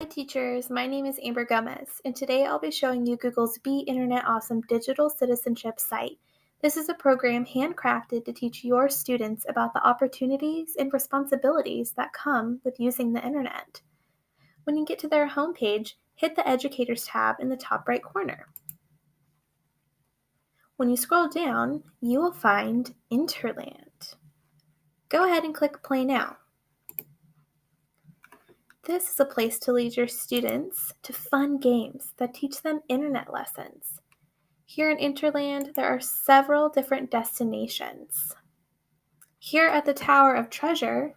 Hi teachers, my name is Amber Gomez, and today I'll be showing you Google's Be Internet Awesome digital citizenship site. This is a program handcrafted to teach your students about the opportunities and responsibilities that come with using the internet. When you get to their homepage, hit the Educators tab in the top right corner. When you scroll down, you will find Interland. Go ahead and click Play Now. This is a place to lead your students to fun games that teach them internet lessons. Here in Interland, there are several different destinations. Here at the Tower of Treasure,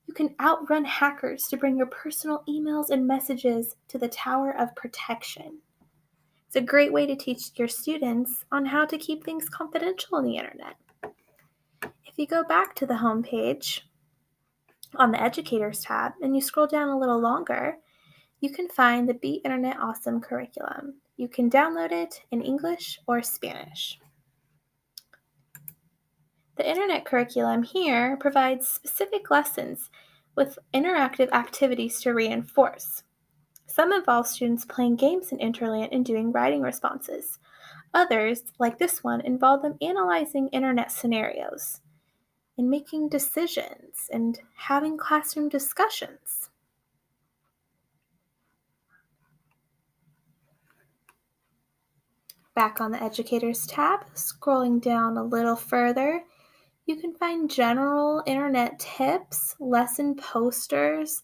you can outrun hackers to bring your personal emails and messages to the Tower of Protection. It's a great way to teach your students on how to keep things confidential on the internet. If you go back to the home page on the Educators tab and you scroll down a little longer, you can find the Be Internet Awesome curriculum. You can download it in English or Spanish. The internet curriculum here provides specific lessons with interactive activities to reinforce. Some involve students playing games in Interland and doing writing responses. Others, like this one, involve them analyzing internet scenarios and making decisions and having classroom discussions. Back on the Educators tab, scrolling down a little further, you can find general internet tips, lesson posters,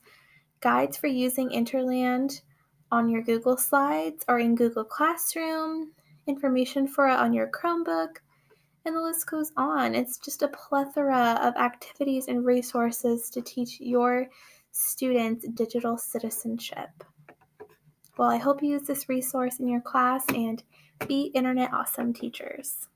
guides for using Interland on your Google Slides or in Google Classroom, information for it on your Chromebook, and the list goes on. It's just a plethora of activities and resources to teach your students digital citizenship. Well, I hope you use this resource in your class and be internet awesome teachers.